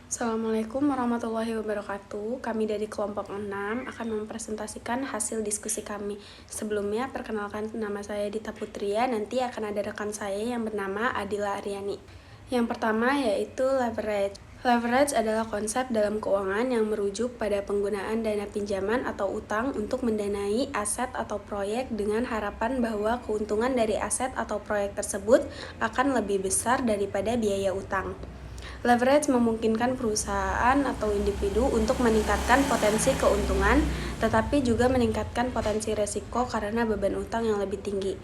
Assalamualaikum warahmatullahi wabarakatuh. Kami dari kelompok 6 akan mempresentasikan hasil diskusi kami. Sebelumnya, perkenalkan nama saya Dita Putria, nanti akan ada rekan saya yang bernama Adila Aryani. Yang pertama yaitu leverage. Leverage adalah konsep dalam keuangan yang merujuk pada penggunaan dana pinjaman atau utang untuk mendanai aset atau proyek dengan harapan bahwa keuntungan dari aset atau proyek tersebut akan lebih besar daripada biaya utang. Leverage memungkinkan perusahaan atau individu untuk meningkatkan potensi keuntungan, tetapi juga meningkatkan potensi resiko karena beban utang yang lebih tinggi.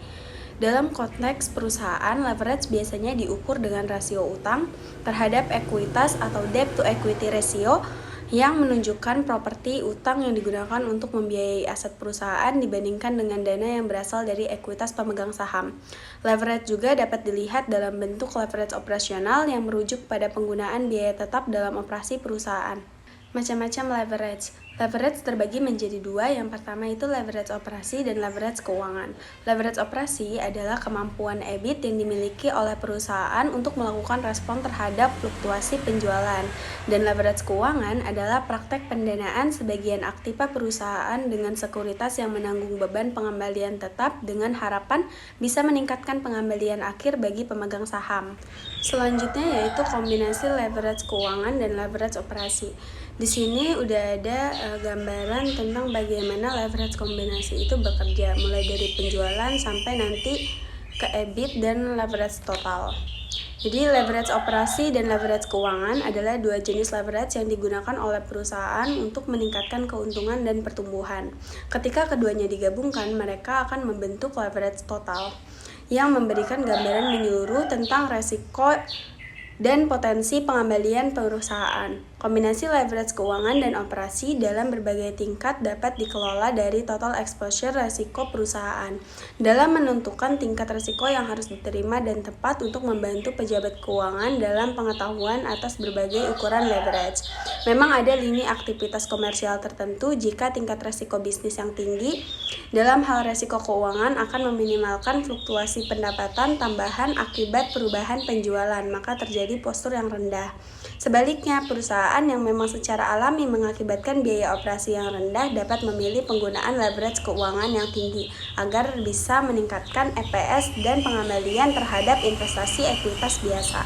Dalam konteks perusahaan, leverage biasanya diukur dengan rasio utang terhadap ekuitas atau debt to equity ratio yang menunjukkan properti utang yang digunakan untuk membiayai aset perusahaan dibandingkan dengan dana yang berasal dari ekuitas pemegang saham. Leverage juga dapat dilihat dalam bentuk leverage operasional yang merujuk pada penggunaan biaya tetap dalam operasi perusahaan. Macam-macam leverage. Leverage terbagi menjadi dua, yang pertama itu leverage operasi dan leverage keuangan. Leverage operasi adalah kemampuan EBIT yang dimiliki oleh perusahaan untuk melakukan respon terhadap fluktuasi penjualan. Dan leverage keuangan adalah praktek pendanaan sebagian aktiva perusahaan dengan sekuritas yang menanggung beban pengembalian tetap dengan harapan bisa meningkatkan pengembalian akhir bagi pemegang saham. Selanjutnya yaitu kombinasi leverage keuangan dan leverage operasi. Di sini udah ada gambaran tentang bagaimana leverage kombinasi itu bekerja, mulai dari penjualan sampai nanti ke EBIT dan leverage total. Jadi leverage operasi dan leverage keuangan adalah dua jenis leverage yang digunakan oleh perusahaan untuk meningkatkan keuntungan dan pertumbuhan. Ketika keduanya digabungkan, mereka akan membentuk leverage total yang memberikan gambaran menyeluruh tentang resiko dan potensi pengembalian perusahaan. Kombinasi leverage keuangan dan operasi dalam berbagai tingkat dapat dikelola dari total exposure resiko perusahaan dalam menentukan tingkat resiko yang harus diterima dan tepat untuk membantu pejabat keuangan dalam pengetahuan atas berbagai ukuran leverage. Memang ada lini aktivitas komersial tertentu jika tingkat resiko bisnis yang tinggi dalam hal resiko keuangan akan meminimalkan fluktuasi pendapatan tambahan akibat perubahan penjualan, maka terjadi postur yang rendah. Sebaliknya, perusahaan yang memang secara alami mengakibatkan biaya operasi yang rendah dapat memilih penggunaan leverage keuangan yang tinggi agar bisa meningkatkan EPS dan pengembalian terhadap investasi ekuitas biasa.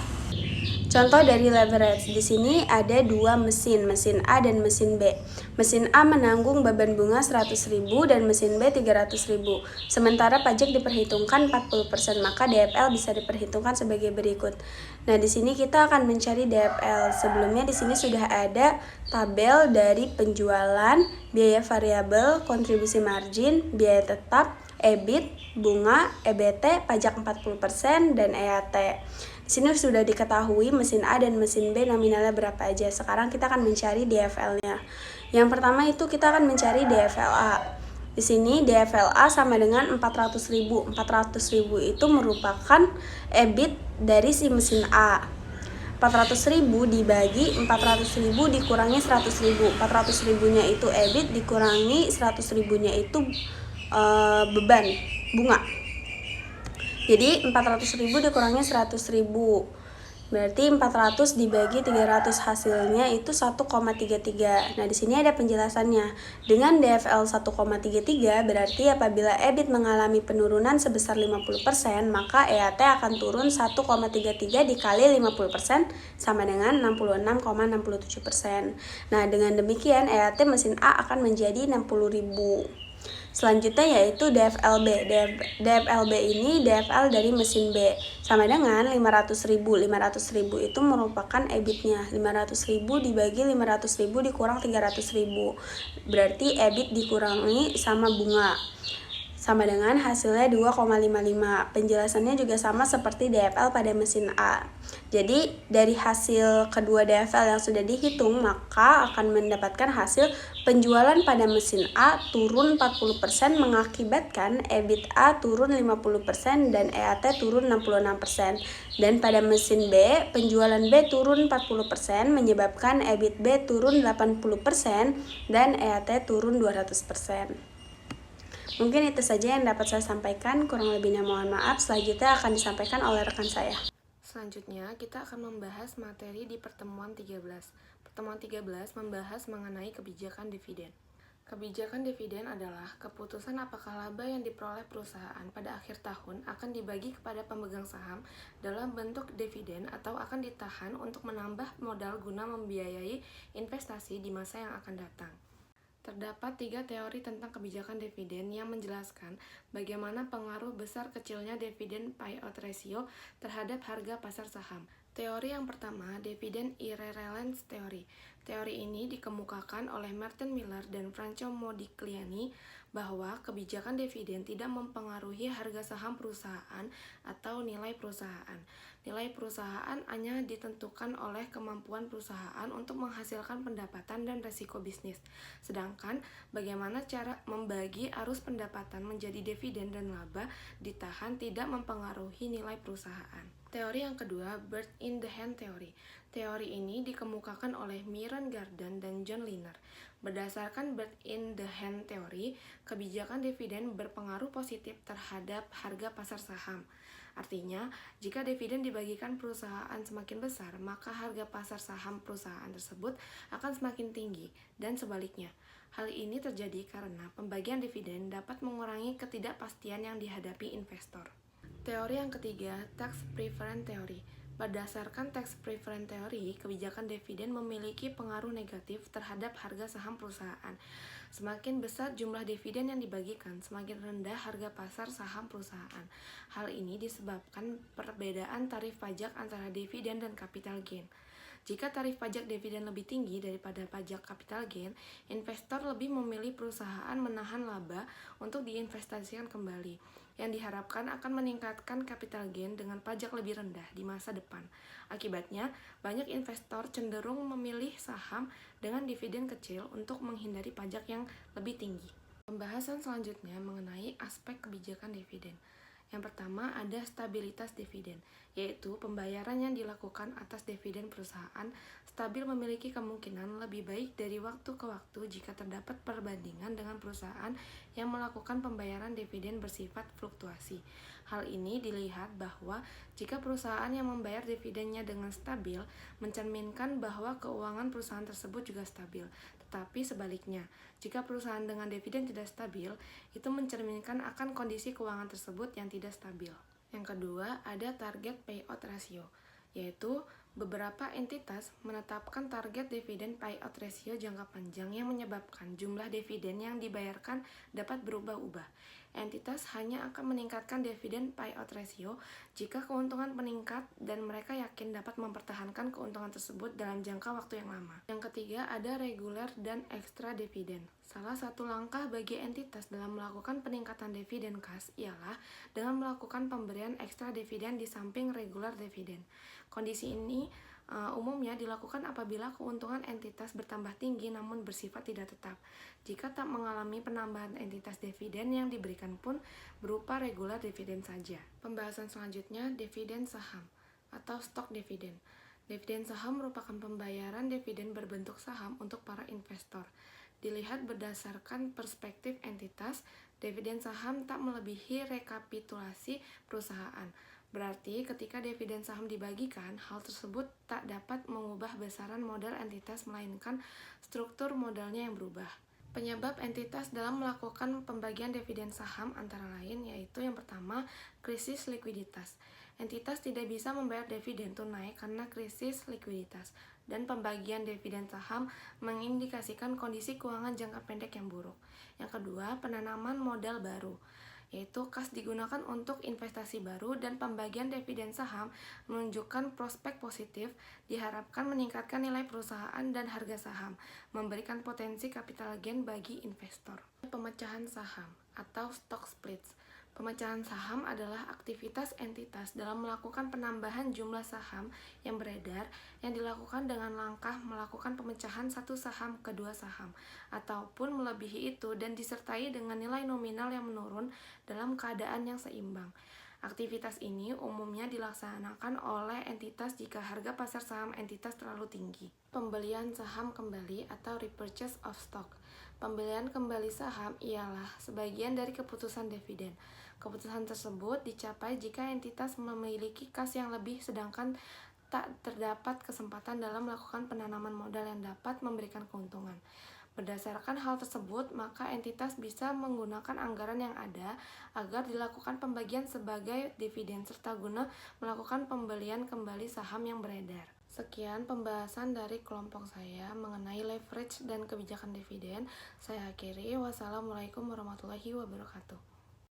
Contoh dari leverage, di sini ada dua mesin A dan mesin B. Mesin A menanggung beban bunga 100.000 dan mesin B 300.000. Sementara pajak diperhitungkan 40%, maka DFL bisa diperhitungkan sebagai berikut. Nah, di sini kita akan mencari DFL. Sebelumnya di sini sudah ada tabel dari penjualan, biaya variabel, kontribusi margin, biaya tetap, EBIT, bunga, EBT, pajak 40%, dan EAT. Di sini sudah diketahui mesin A dan mesin B nominalnya berapa aja. Sekarang kita akan mencari DFL-nya. Yang pertama itu kita akan mencari DFL A. Di sini DFL A sama dengan 400.000. 400.000 itu merupakan EBIT dari si mesin A. 400.000 dibagi 400.000 dikurangi 100.000. 400.000-nya itu EBIT dikurangi 100.000-nya itu beban bunga. Jadi 400.000 dikurangi 100.000, berarti 400 dibagi 300 hasilnya itu 1,33. Nah, di sini ada penjelasannya. Dengan DFL 1,33 berarti apabila EBIT mengalami penurunan sebesar 50%, maka EAT akan turun 1,33 dikali 50% sama dengan 66,67%. Nah, dengan demikian EAT mesin A akan menjadi 60.000. Selanjutnya yaitu DFLB. DFLB ini DFL dari mesin B sama dengan 500.000. 500.000 itu merupakan EBIT-nya. 500.000 dibagi 500.000 dikurang 300.000. Berarti EBIT dikurangi sama bunga, sama dengan hasilnya 2,55. Penjelasannya juga sama seperti DFL pada mesin A. Jadi dari hasil kedua DFL yang sudah dihitung, maka akan mendapatkan hasil penjualan pada mesin A turun 40% mengakibatkan EBIT A turun 50% dan EAT turun 66%. Dan pada mesin B, penjualan B turun 40% menyebabkan EBIT B turun 80% dan EAT turun 200%. Mungkin itu saja yang dapat saya sampaikan, kurang lebihnya mohon maaf. Selanjutnya akan disampaikan oleh rekan saya. Selanjutnya, kita akan membahas materi di pertemuan 13. Pertemuan 13 membahas mengenai kebijakan dividen. Kebijakan dividen adalah keputusan apakah laba yang diperoleh perusahaan pada akhir tahun akan dibagi kepada pemegang saham dalam bentuk dividen atau akan ditahan untuk menambah modal guna membiayai investasi di masa yang akan datang. Terdapat 3 teori tentang kebijakan dividen yang menjelaskan bagaimana pengaruh besar kecilnya dividen payout ratio terhadap harga pasar saham. Teori yang pertama, Dividend Irrelevance Theory. Teori ini dikemukakan oleh Martin Miller dan Franco Modigliani bahwa kebijakan dividen tidak mempengaruhi harga saham perusahaan atau nilai perusahaan. Nilai perusahaan hanya ditentukan oleh kemampuan perusahaan untuk menghasilkan pendapatan dan resiko bisnis. Sedangkan bagaimana cara membagi arus pendapatan menjadi dividen dan laba ditahan tidak mempengaruhi nilai perusahaan. Teori yang kedua, Bird in the Hand Theory. Teori ini dikemukakan oleh Myron Garden dan John Liner. Berdasarkan Bird in the Hand Theory, kebijakan dividen berpengaruh positif terhadap harga pasar saham. Artinya, jika dividen dibagikan perusahaan semakin besar, maka harga pasar saham perusahaan tersebut akan semakin tinggi, dan sebaliknya. Hal ini terjadi karena pembagian dividen dapat mengurangi ketidakpastian yang dihadapi investor. Teori yang ketiga, Tax Preference Theory. Berdasarkan Tax Preference Theory, kebijakan dividen memiliki pengaruh negatif terhadap harga saham perusahaan. Semakin besar jumlah dividen yang dibagikan, semakin rendah harga pasar saham perusahaan. Hal ini disebabkan perbedaan tarif pajak antara dividen dan capital gain. Jika tarif pajak dividen lebih tinggi daripada pajak capital gain, investor lebih memilih perusahaan menahan laba untuk diinvestasikan kembali, yang diharapkan akan meningkatkan capital gain dengan pajak lebih rendah di masa depan. Akibatnya, banyak investor cenderung memilih saham dengan dividen kecil untuk menghindari pajak yang lebih tinggi. Pembahasan selanjutnya mengenai aspek kebijakan dividen. Yang pertama ada stabilitas dividen, yaitu pembayaran yang dilakukan atas dividen perusahaan stabil memiliki kemungkinan lebih baik dari waktu ke waktu jika terdapat perbandingan dengan perusahaan yang melakukan pembayaran dividen bersifat fluktuasi. Hal ini dilihat bahwa jika perusahaan yang membayar dividennya dengan stabil, mencerminkan bahwa keuangan perusahaan tersebut juga stabil. Tetapi sebaliknya, jika perusahaan dengan dividen tidak stabil, itu mencerminkan akan kondisi keuangan tersebut yang tidak stabil. Yang kedua, ada target payout ratio, yaitu beberapa entitas menetapkan target dividen payout ratio jangka panjang yang menyebabkan jumlah dividen yang dibayarkan dapat berubah-ubah. Entitas hanya akan meningkatkan dividen payout ratio jika keuntungan meningkat dan mereka yakin dapat mempertahankan keuntungan tersebut dalam jangka waktu yang lama. Yang ketiga, ada reguler dan extra dividen. Salah satu langkah bagi entitas dalam melakukan peningkatan dividen kas ialah dengan melakukan pemberian ekstra dividen di samping regular dividen. Kondisi ini umumnya dilakukan apabila keuntungan entitas bertambah tinggi namun bersifat tidak tetap. Jika tak mengalami penambahan entitas dividen yang diberikan pun berupa regular dividen saja. Pembahasan selanjutnya, dividen saham atau stok dividen. Dividen saham merupakan pembayaran dividen berbentuk saham untuk para investor. Dilihat berdasarkan perspektif entitas, dividen saham tak melebihi rekapitulasi perusahaan. Berarti ketika dividen saham dibagikan, hal tersebut tak dapat mengubah besaran modal entitas melainkan struktur modalnya yang berubah. Penyebab entitas dalam melakukan pembagian dividen saham antara lain yaitu yang pertama, krisis likuiditas. Entitas tidak bisa membayar dividen tunai karena krisis likuiditas, dan pembagian dividen saham mengindikasikan kondisi keuangan jangka pendek yang buruk. Yang kedua, penanaman modal baru, yaitu kas digunakan untuk investasi baru, dan pembagian dividen saham menunjukkan prospek positif, diharapkan meningkatkan nilai perusahaan dan harga saham, memberikan potensi capital gain bagi investor. Pemecahan saham atau stock splits. Pemecahan saham adalah aktivitas entitas dalam melakukan penambahan jumlah saham yang beredar yang dilakukan dengan langkah melakukan pemecahan satu saham ke dua saham, ataupun melebihi itu dan disertai dengan nilai nominal yang menurun dalam keadaan yang seimbang. Aktivitas ini umumnya dilaksanakan oleh entitas jika harga pasar saham entitas terlalu tinggi. Pembelian saham kembali atau repurchase of stock. Pembelian kembali saham ialah sebagian dari keputusan dividen. Keputusan tersebut dicapai jika entitas memiliki kas yang lebih sedangkan tak terdapat kesempatan dalam melakukan penanaman modal yang dapat memberikan keuntungan. Berdasarkan hal tersebut, maka entitas bisa menggunakan anggaran yang ada agar dilakukan pembagian sebagai dividen serta guna melakukan pembelian kembali saham yang beredar. Sekian pembahasan dari kelompok saya mengenai leverage dan kebijakan dividen. Saya akhiri. Wassalamualaikum warahmatullahi wabarakatuh.